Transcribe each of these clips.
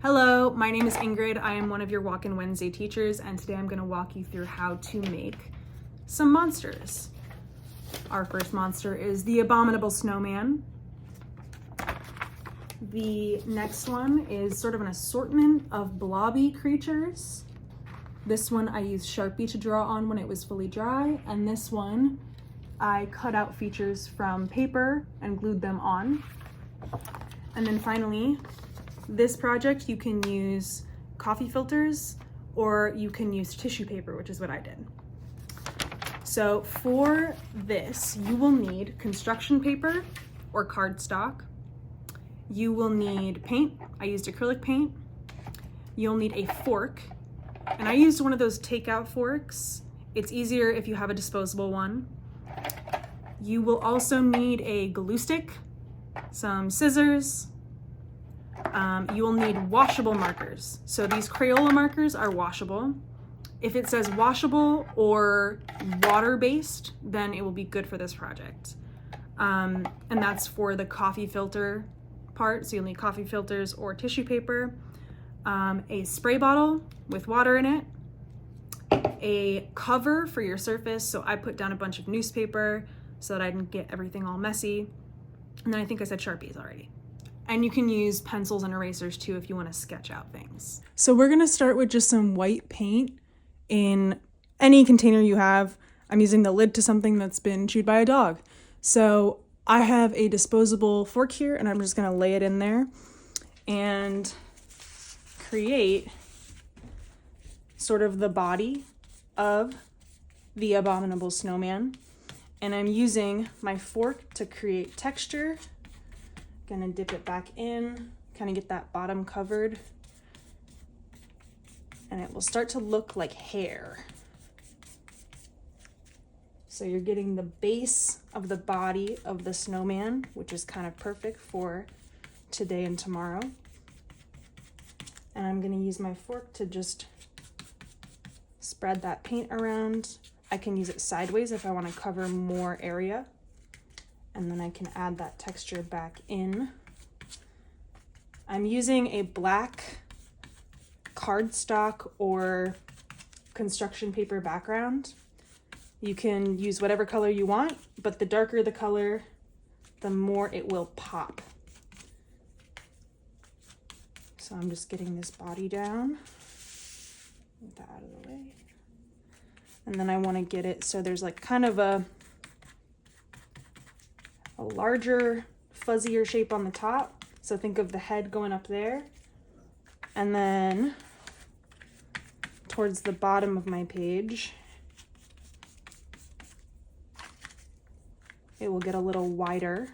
Hello, my name is Ingrid. I am one of your Walk-in Wednesday teachers, and today I'm going to walk you through how to make some monsters. Our first monster is the Abominable Snowman. The next one is sort of an assortment of blobby creatures. This one I used Sharpie to draw on when it was fully dry, and this one I cut out features from paper and glued them on. And then finally, this project you can use coffee filters or you can use tissue paper, which is what I did. So for this, you will need construction paper or cardstock. You will need paint. I used acrylic paint. You'll need a fork, and I used one of those takeout forks. It's easier if you have a disposable one. You will also need a glue stick, some scissors. You will need washable markers. So these Crayola markers are washable. If it says washable or water-based, then it will be good for this project. And that's for the coffee filter part. So you'll need coffee filters or tissue paper, a spray bottle with water in it, a cover for your surface. So I put down a bunch of newspaper so that I didn't get everything all messy. And then I think I said Sharpies already. And you can use pencils and erasers too if you want to sketch out things. So we're gonna start with just some white paint in any container you have. I'm using the lid to something that's been chewed by a dog. So I have a disposable fork here, and I'm just gonna lay it in there and create sort of the body of the Abominable Snowman. And I'm using my fork to create texture. Gonna dip it back in, kind of get that bottom covered, and it will start to look like hair. So you're getting the base of the body of the snowman, which is kind of perfect for today and tomorrow. And I'm gonna use my fork to just spread that paint around. I can use it sideways if I want to cover more area. And then I can add that texture back in. I'm using a black cardstock or construction paper background. You can use whatever color you want, but the darker the color, the more it will pop. So I'm just getting this body down. Get that out of the way. And then I want to get it so there's like kind of a larger, fuzzier shape on the top. So think of the head going up there. And then towards the bottom of my page, it will get a little wider.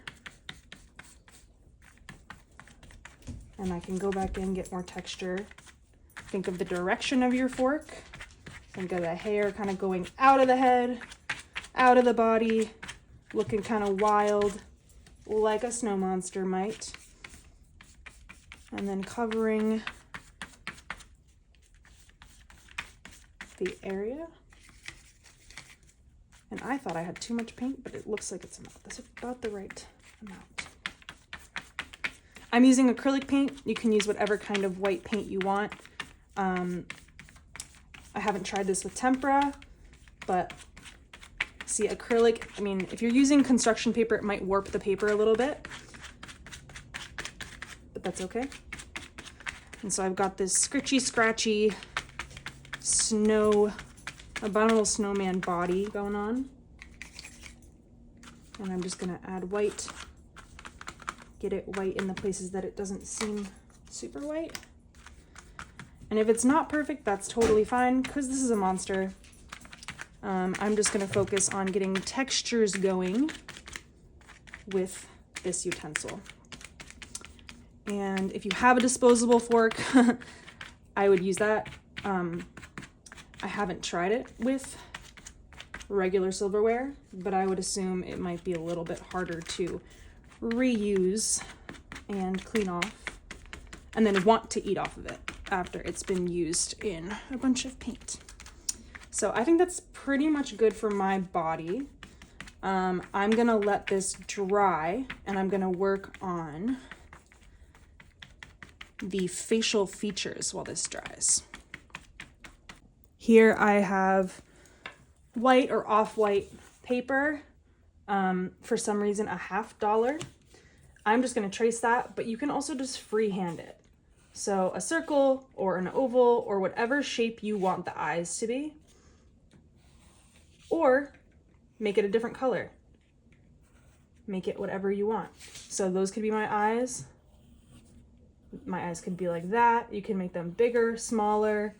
And I can go back in, get more texture. Think of the direction of your fork. Think of the hair kind of going out of the head, out of the body, looking kind of wild, like a snow monster might. And then covering the area. And I thought I had too much paint, but it looks like it's about the right amount. I'm using acrylic paint. You can use whatever kind of white paint you want. I haven't tried this with tempera, but see, acrylic, I mean, if you're using construction paper, it might warp the paper a little bit, but that's okay. And so I've got this scritchy, scratchy Abominable Snowman body going on. And I'm just gonna add white, get it white in the places that it doesn't seem super white. And if it's not perfect, that's totally fine, because this is a monster. I'm just gonna focus on getting textures going with this utensil. And if you have a disposable fork, I would use that. I haven't tried it with regular silverware, but I would assume it might be a little bit harder to reuse and clean off, and then want to eat off of it after it's been used in a bunch of paint. So I think that's pretty much good for my body. I'm gonna let this dry, and I'm gonna work on the facial features while this dries. Here I have white or off-white paper, for some reason a $50. I'm just going to trace that, but you can also just freehand it. So a circle or an oval or whatever shape you want the eyes to be, or make it a different color. Make it whatever you want. So those could be my eyes. My eyes could be like that. You can make them bigger, smaller.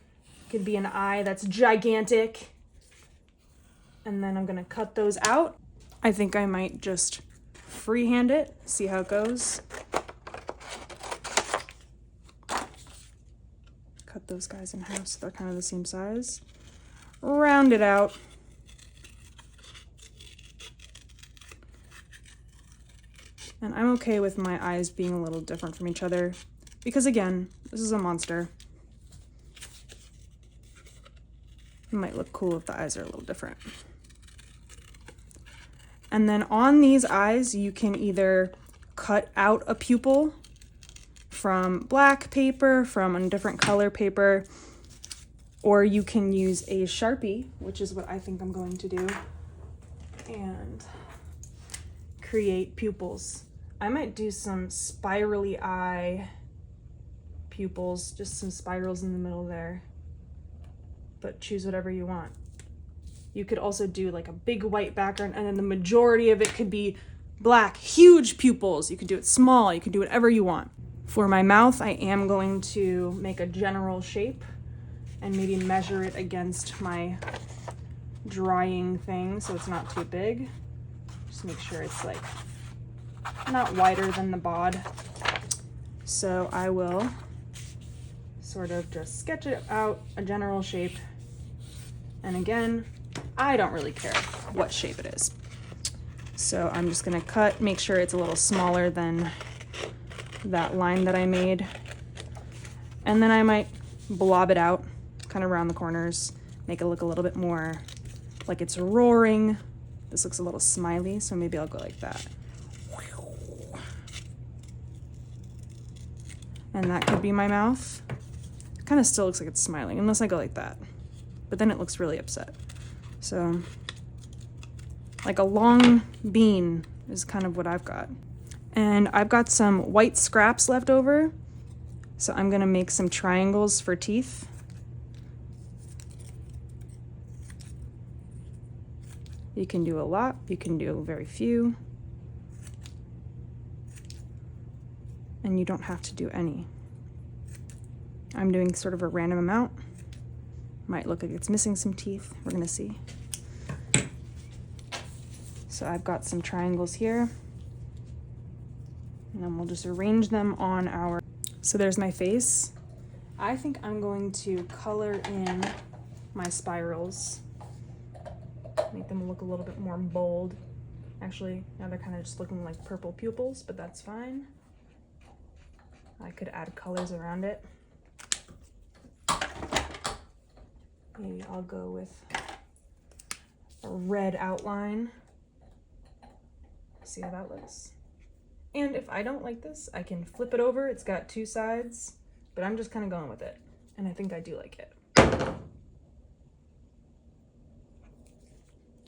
Could be an eye that's gigantic. And then I'm gonna cut those out. I think I might just freehand it, see how it goes. Cut those guys in half so they're kind of the same size. Round it out. And I'm okay with my eyes being a little different from each other because, again, this is a monster. It might look cool if the eyes are a little different. And then on these eyes, you can either cut out a pupil from black paper, from a different color paper, or you can use a Sharpie, which is what I think I'm going to do, and create pupils. I might do some spirally eye pupils, just some spirals in the middle there, but choose whatever you want. You could also do like a big white background and then the majority of it could be black, huge pupils. You could do it small, you could do whatever you want. For my mouth, I am going to make a general shape and maybe measure it against my drying thing so it's not too big. Just make sure it's like not wider than the bod. So I will sort of just sketch it out, a general shape. And again, I don't really care what shape it is. So I'm just gonna cut, make sure it's a little smaller than that line that I made. And then I might blob it out, kind of around the corners, make it look a little bit more like it's roaring. This looks a little smiley, so maybe I'll go like that. And that could be my mouth. It kind of still looks like it's smiling, unless I go like that. But then it looks really upset. So, like a long bean is kind of what I've got. And I've got some white scraps left over. So I'm gonna make some triangles for teeth. You can do a lot, you can do very few. And you don't have to do any. I'm doing sort of a random amount. Might look like it's missing some teeth, we're gonna see. So I've got some triangles here. And then we'll just arrange them on our... So there's my face. I think I'm going to color in my spirals. Make them look a little bit more bold. Actually, now they're kind of just looking like purple pupils, but that's fine. I could add colors around it. Maybe I'll go with a red outline. See how that looks? And if I don't like this, I can flip it over. It's got two sides, but I'm just kind of going with it. And I think I do like it.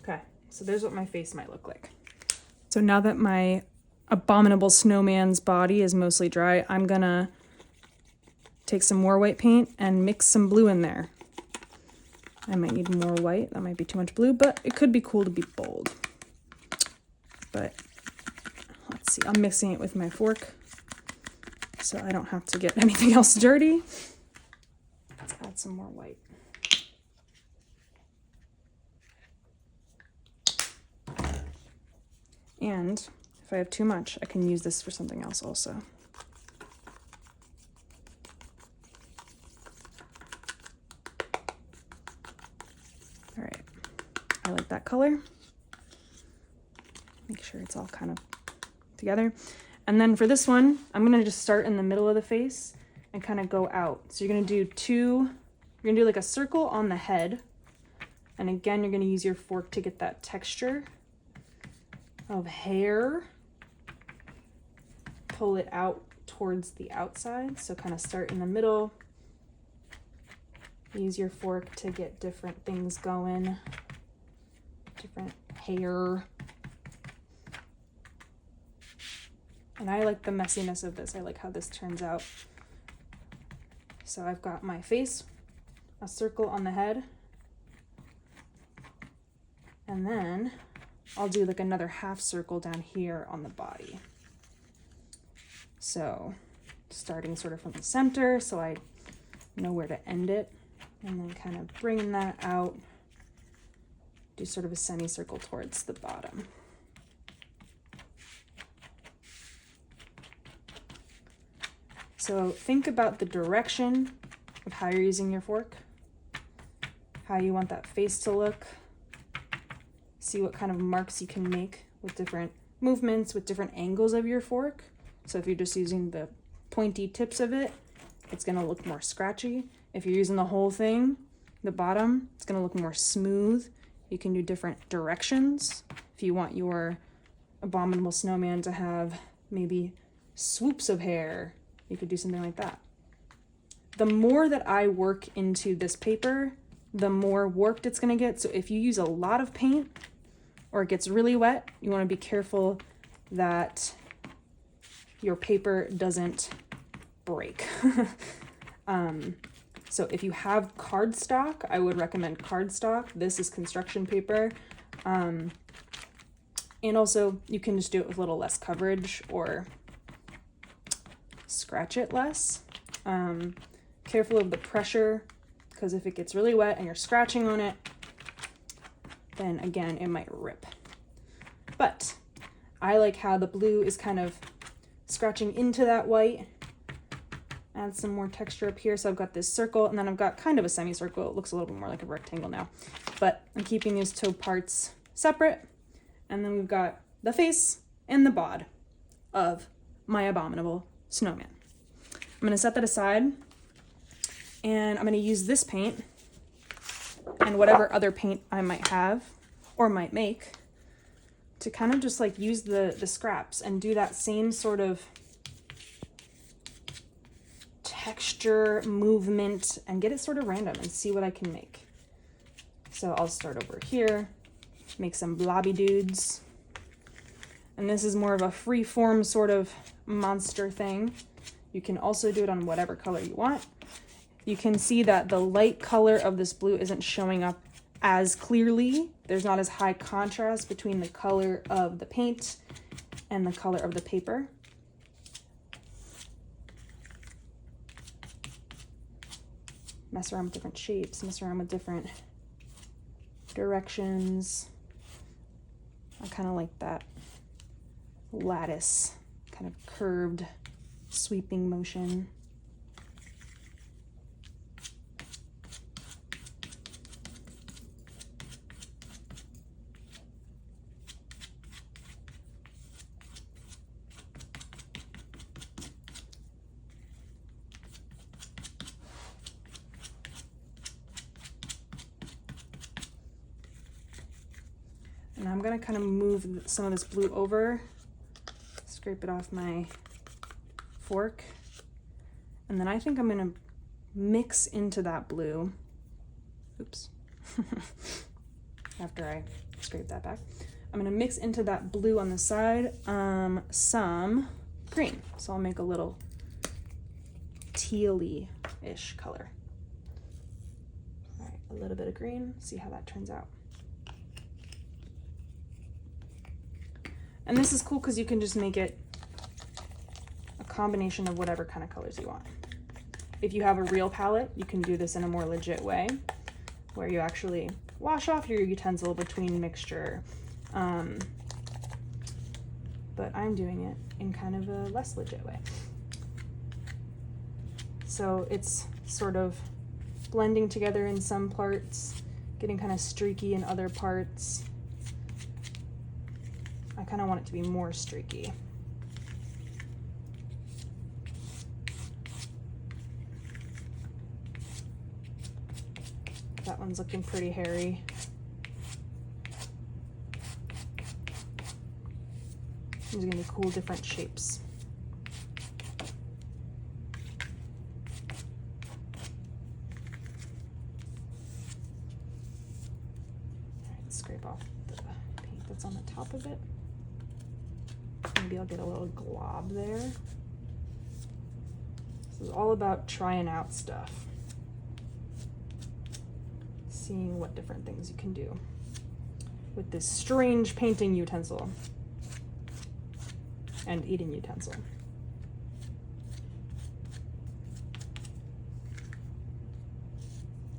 Okay, so there's what my face might look like. So now that my Abominable Snowman's body is mostly dry, I'm gonna take some more white paint and mix some blue in there. I might need more white, that might be too much blue, but it could be cool to be bold. But let's see, I'm mixing it with my fork so I don't have to get anything else dirty. Let's add some more white. And if I have too much, I can use this for something else also. All right, I like that color. Make sure it's all kind of together. And then for this one, I'm gonna just start in the middle of the face and kind of go out. So you're gonna do you're gonna do like a circle on the head. And again, you're gonna use your fork to get that texture of hair. Pull it out towards the outside. So kind of start in the middle. Use your fork to get different things going, different hair. And I like the messiness of this. I like how this turns out. So I've got my face, a circle on the head, and then I'll do like another half circle down here on the body. So starting sort of from the center so I know where to end it, and then kind of bringing that out, do sort of a semicircle towards the bottom. So think about the direction of how you're using your fork, how you want that face to look. See what kind of marks you can make with different movements, with different angles of your fork. So if you're just using the pointy tips of it, it's gonna look more scratchy. If you're using the whole thing, the bottom, it's gonna look more smooth. You can do different directions. If you want your abominable snowman to have maybe swoops of hair, you could do something like that. The more that I work into this paper, the more warped it's gonna get. So if you use a lot of paint or it gets really wet, you wanna be careful that your paper doesn't break. So if you have cardstock, I would recommend cardstock. This is construction paper. And also you can just do it with a little less coverage or scratch it less. Careful of the pressure, because if it gets really wet and you're scratching on it, then again, it might rip. But I like how the blue is kind of scratching into that white. Add some more texture up here. So I've got this circle, and then I've got kind of a semicircle. It looks a little bit more like a rectangle now, but I'm keeping these toe parts separate. And then we've got the face and the bod of my abominable snowman. I'm gonna set that aside, and I'm gonna use this paint and whatever other paint I might have or might make to kind of just like use the scraps and do that same sort of texture movement and get it sort of random and see what I can make. So I'll start over here, make some blobby dudes. And this is more of a free form sort of monster thing. You can also do it on whatever color you want. You can see that the light color of this blue isn't showing up as clearly. There's not as high contrast between the color of the paint and the color of the paper. Mess around with different shapes, mess around with different directions. I kind of like that lattice, kind of curved, sweeping motion. And I'm gonna kind of move some of this blue over, scrape it off my fork, and then I think I'm gonna mix into that blue. Oops. After I scrape that back, I'm gonna mix into that blue on the side some green. So I'll make a little tealy-ish color. All right, a little bit of green, see how that turns out. And this is cool because you can just make it a combination of whatever kind of colors you want. If you have a real palette, you can do this in a more legit way, where you actually wash off your utensil between mixture. But I'm doing it in kind of a less legit way. So it's sort of blending together in some parts, getting kind of streaky in other parts. I kind of want it to be more streaky. That one's looking pretty hairy. These are gonna be cool different shapes. Let's scrape off the paint that's on the top of it. Maybe I'll get a little glob there. This is all about trying out stuff. Seeing what different things you can do with this strange painting utensil and eating utensil.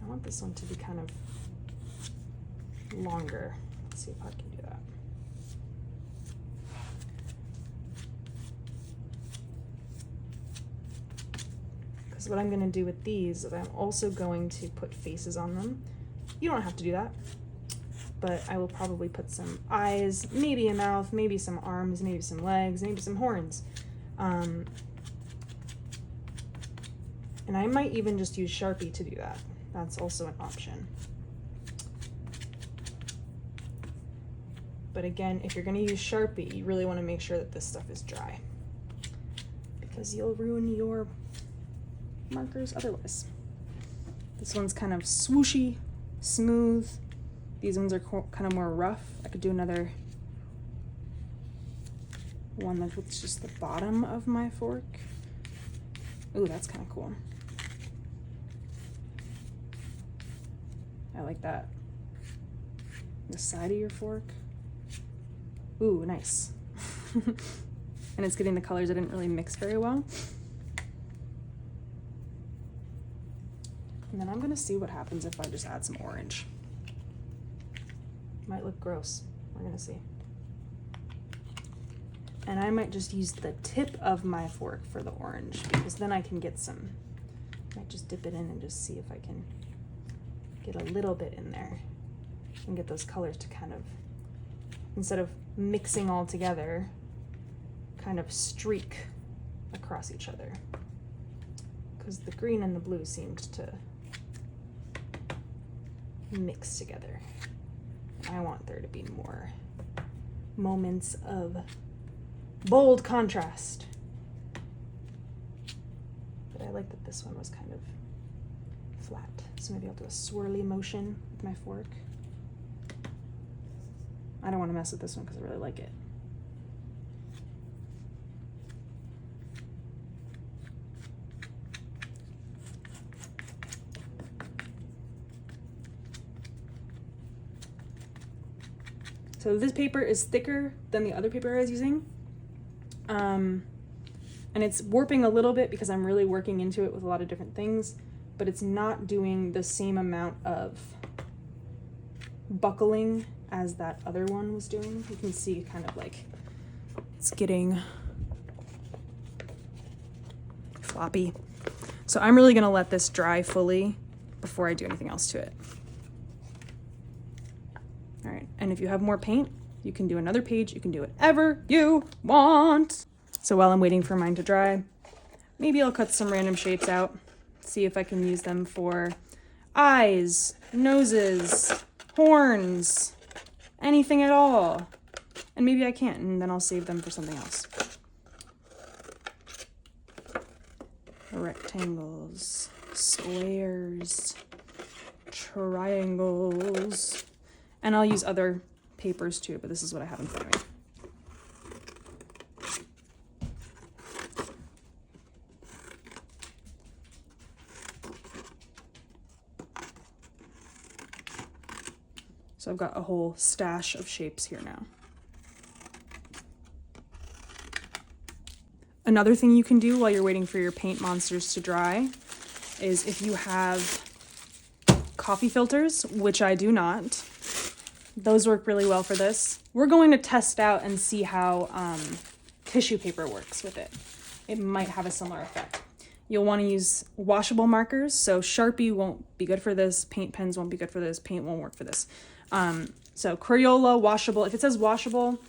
I want this one to be kind of longer. Let's see if I can do that. Because what I'm going to do with these is I'm also going to put faces on them. You don't have to do that, but I will probably put some eyes, maybe a mouth, maybe some arms, maybe some legs, maybe some horns. And I might even just use Sharpie to do that. That's also an option. But again, if you're going to use Sharpie, you really want to make sure that this stuff is dry, because you'll ruin your markers otherwise. This one's kind of swooshy, smooth. These ones are kind of more rough. I could do another one that's just the bottom of my fork. Ooh, that's kind of cool. I like that. The side of your fork. Ooh, nice. And it's getting the colors I didn't really mix very well. And then I'm gonna see what happens if I just add some orange. Might look gross, we're gonna see. And I might just use the tip of my fork for the orange, because then I can get some, might just dip it in and just see if I can get a little bit in there and get those colors to kind of, instead of mixing all together, kind of streak across each other. Because the green and the blue seemed to mix together. I want there to be more moments of bold contrast. But I like that this one was kind of flat. So maybe I'll do a swirly motion with my fork. I don't want to mess with this one because I really like it. So this paper is thicker than the other paper I was using. And it's warping a little bit because I'm really working into it with a lot of different things, but it's not doing the same amount of buckling as that other one was doing. You can see kind of like it's getting floppy. So I'm really gonna let this dry fully before I do anything else to it. All right, and if you have more paint, you can do another page, you can do whatever you want. So while I'm waiting for mine to dry, maybe I'll cut some random shapes out, see if I can use them for eyes, noses, horns, anything at all. And maybe I can't, and then I'll save them for something else. Rectangles, squares, triangles. And I'll use other papers too, but this is what I have in front of me. So I've got a whole stash of shapes here now. Another thing you can do while you're waiting for your paint monsters to dry is if you have coffee filters, which I do not, those work really well for this. We're going to test out and see how tissue paper works with it. It might have a similar effect. You'll want to use washable markers. So Sharpie won't be good for this. Paint pens won't be good for this. Paint won't work for this. So Crayola, washable. If it says washable,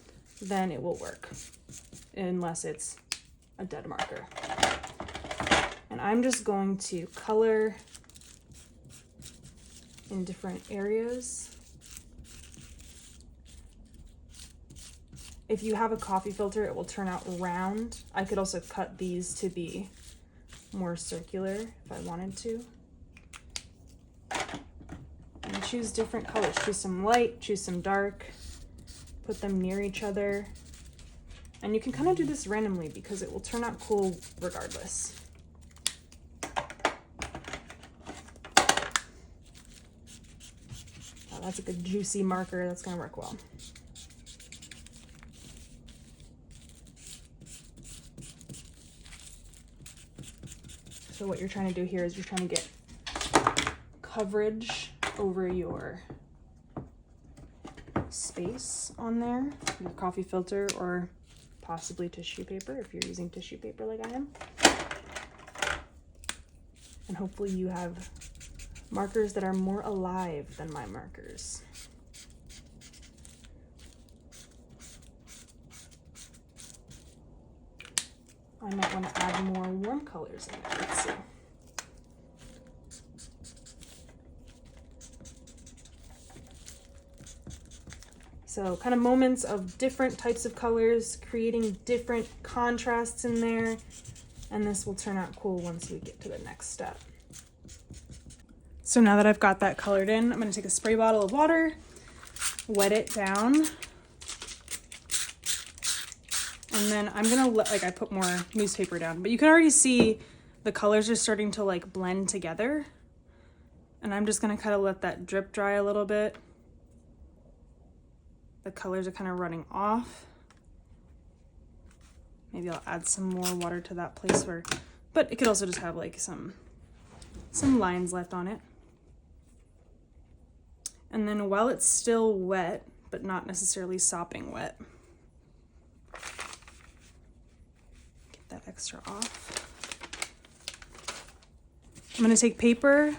then it will work, unless it's a dead marker. And I'm just going to color in different areas. If you have a coffee filter, it will turn out round. I could also cut these to be more circular if I wanted to. And choose different colors. Choose some light, choose some dark, put them near each other. And you can kind of do this randomly because it will turn out cool regardless. Oh, that's a good juicy marker. That's gonna work well. So what you're trying to do here is you're trying to get coverage over your space on there, your coffee filter, or possibly tissue paper if you're using tissue paper like I am. And hopefully you have markers that are more alive than my markers. I might want to add more warm colors in there. Let's see. So kind of moments of different types of colors, creating different contrasts in there. And this will turn out cool once we get to the next step. So now that I've got that colored in, I'm going to take a spray bottle of water, wet it down. And then I'm gonna let, I put more newspaper down, but you can already see the colors are starting to blend together. And I'm just gonna kind of let that drip dry a little bit. The colors are kind of running off. Maybe I'll add some more water to that place where, but it could also just have some lines left on it. And then while it's still wet, but not necessarily sopping wet, that extra off. I'm gonna take paper.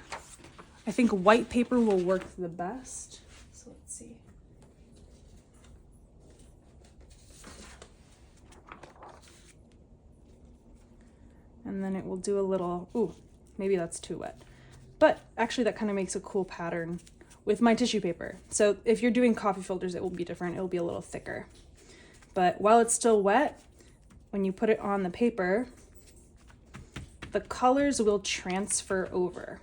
I think white paper will work the best. So let's see. And then it will do a little, ooh, maybe that's too wet. But actually that kind of makes a cool pattern with my tissue paper. So if you're doing coffee filters, it will be different. It will be a little thicker. But while it's still wet, when you put it on the paper, the colors will transfer over.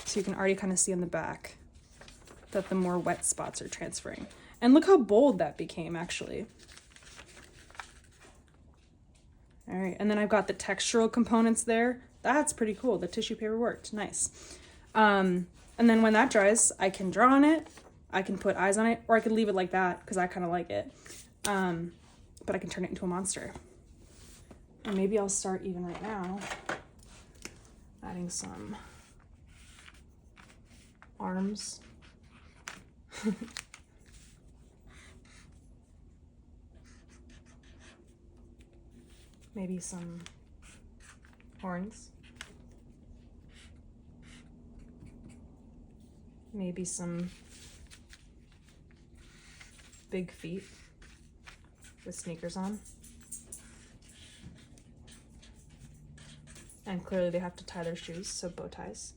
So you can already kind of see on the back that the more wet spots are transferring. And look how bold that became, actually. All right, and then I've got the textural components there. That's pretty cool. The tissue paper worked, nice. And then when that dries, I can draw on it. I can put eyes on it, or I could leave it like that because I kind of like it. But I can turn it into a monster. And maybe I'll start even right now adding some arms. Maybe some horns. Maybe some big feet with sneakers on. And clearly they have to tie their shoes, so bow ties.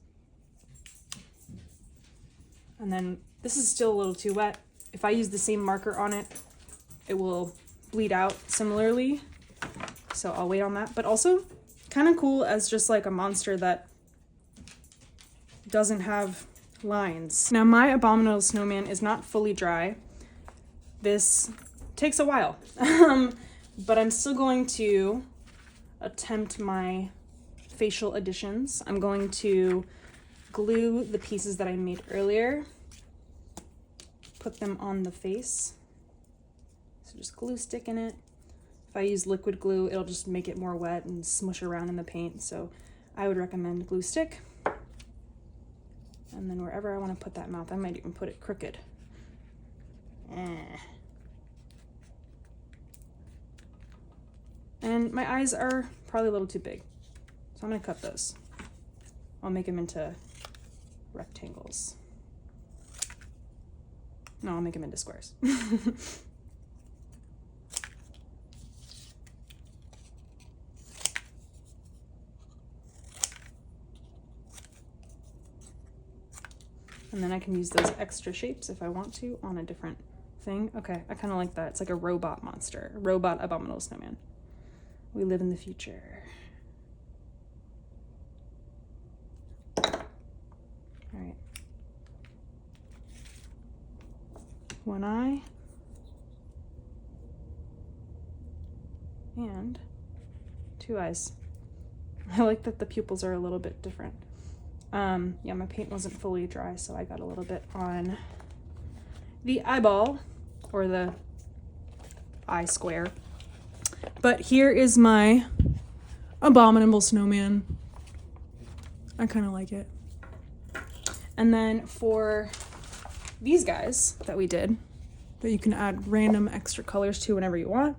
And then this is still a little too wet. If I use the same marker on it, it will bleed out similarly. So I'll wait on that. But also kind of cool as just a monster that doesn't have lines. Now my Abominable Snowman is not fully dry. This takes a while, but I'm still going to attempt my facial additions. I'm going to glue the pieces that I made earlier, put them on the face. So just glue stick in it. If I use liquid glue, it'll just make it more wet and smush around in the paint. So I would recommend glue stick. And then wherever I want to put that mouth, I might even put it crooked. And my eyes are probably a little too big, so I'm gonna cut those. I'll make them into rectangles. No, I'll make them into squares. And then I can use those extra shapes if I want to on a different thing. Okay, I kind of like that. It's like a robot monster, a robot Abominable Snowman. We live in the future. All right. One eye. And 2 eyes. I like that the pupils are a little bit different. Yeah, my paint wasn't fully dry, so I got a little bit on the eyeball, or the eye square. But here is my Abominable Snowman. I kind of like it. And then for these guys that we did, that you can add random extra colors to whenever you want,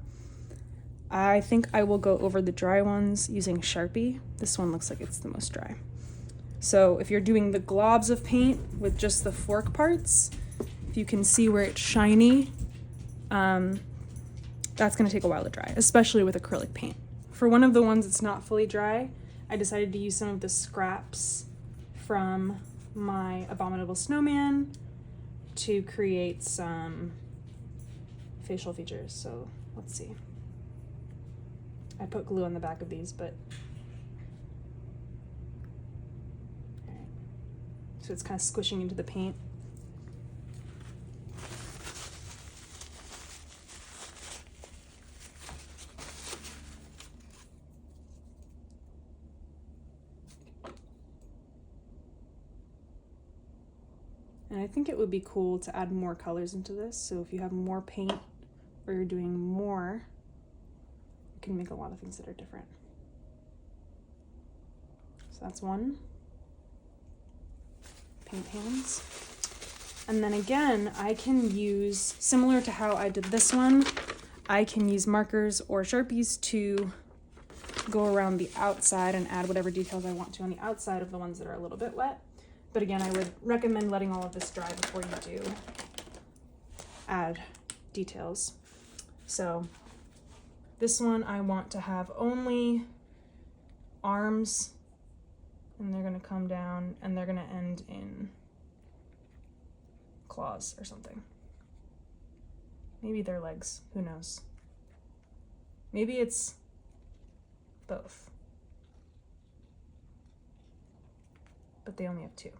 I think I will go over the dry ones using Sharpie. This one looks like it's the most dry. So if you're doing the globs of paint with just the fork parts, if you can see where it's shiny, that's gonna take a while to dry, especially with acrylic paint. For one of the ones that's not fully dry, I decided to use some of the scraps from my Abominable Snowman to create some facial features. So let's see. I put glue on the back of these, but all right. So it's kind of squishing into the paint. And I think it would be cool to add more colors into this. So if you have more paint or you're doing more, you can make a lot of things that are different. So that's one. Paint hands. And then again, I can use, similar to how I did this one, I can use markers or Sharpies to go around the outside and add whatever details I want to on the outside of the ones that are a little bit wet. But again, I would recommend letting all of this dry before you do add details. So this one I want to have only arms, and they're gonna come down and they're gonna end in claws or something. Maybe they're legs, who knows? Maybe it's both. But they only have 2.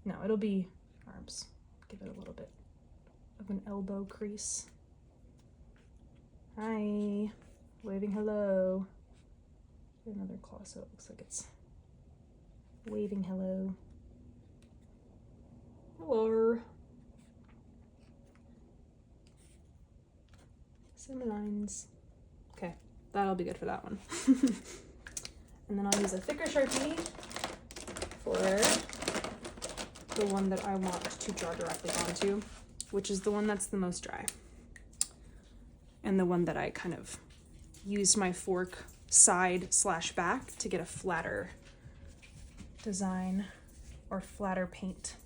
No, it'll be arms. Give it a little bit of an elbow crease. Hi, waving hello. Another claw, so it looks like it's waving hello. Hello. Some lines. Okay, that'll be good for that one. And then I'll use a thicker Sharpie for the one that I want to draw directly onto, which is the one that's the most dry. And the one that I kind of used my fork side / back to get a flatter design or flatter paint.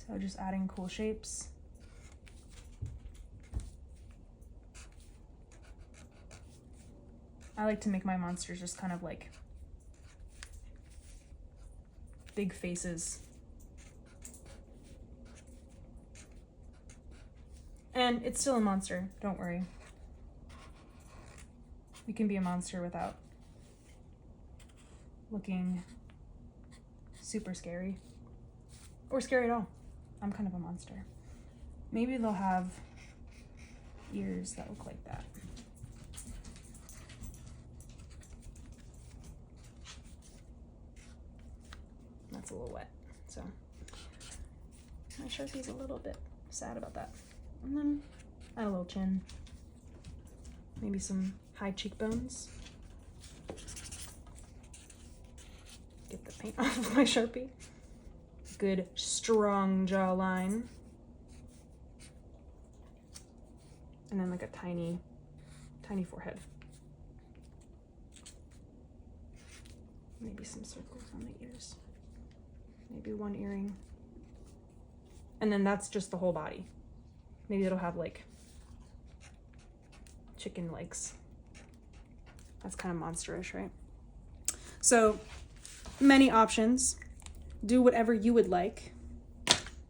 So just adding cool shapes. I like to make my monsters just kind of like big faces. And it's still a monster, don't worry. You can be a monster without looking super scary or scary at all. I'm kind of a monster. Maybe they'll have ears that look like that. That's a little wet, so my Sharpie's a little bit sad about that. And then add a little chin, maybe some high cheekbones. Get the paint off of my Sharpie. Good strong jawline. And then like a tiny forehead. Maybe some circles on the ears. Maybe one earring. And then that's just the whole body. Maybe it'll have like chicken legs. That's kind of monsterish, right? So many options. Do whatever you would like.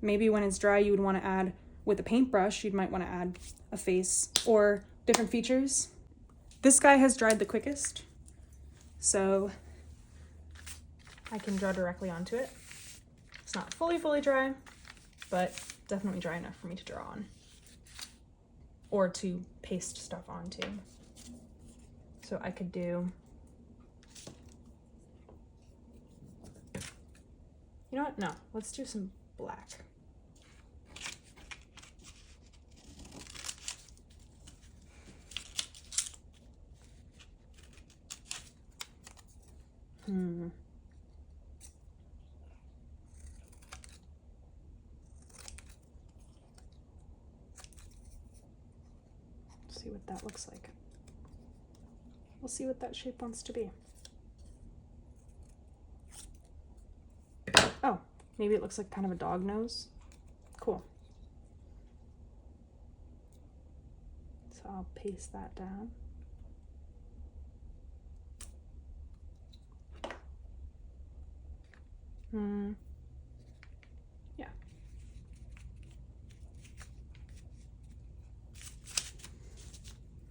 Maybe when it's dry, you would want to add with a paintbrush, you might want to add a face or different features. This guy has dried the quickest. So I can draw directly onto it. It's not fully dry, but definitely dry enough for me to draw on. Or to paste stuff onto. So I could do, you know what? No, let's do some black. See what that looks like. We'll see what that shape wants to be. Oh, maybe it looks like kind of a dog nose. Cool. So I'll paste that down. Yeah.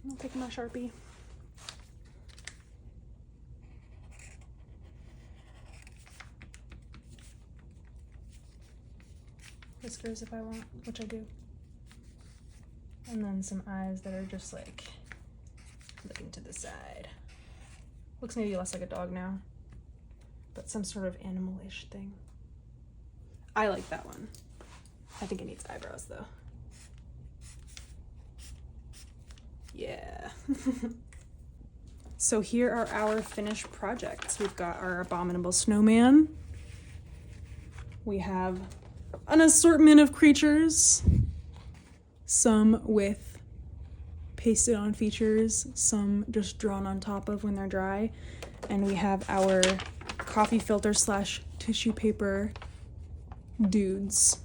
I'll take my Sharpie. Whiskers if I want, which I do. And then some eyes that are just like looking to the side. Looks maybe less like a dog now, but some sort of animal-ish thing. I like that one. I think it needs eyebrows though. Yeah. So here are our finished projects. We've got our Abominable Snowman. We have an assortment of creatures, some with pasted on features, some just drawn on top of when they're dry. And we have our coffee filter / tissue paper dudes.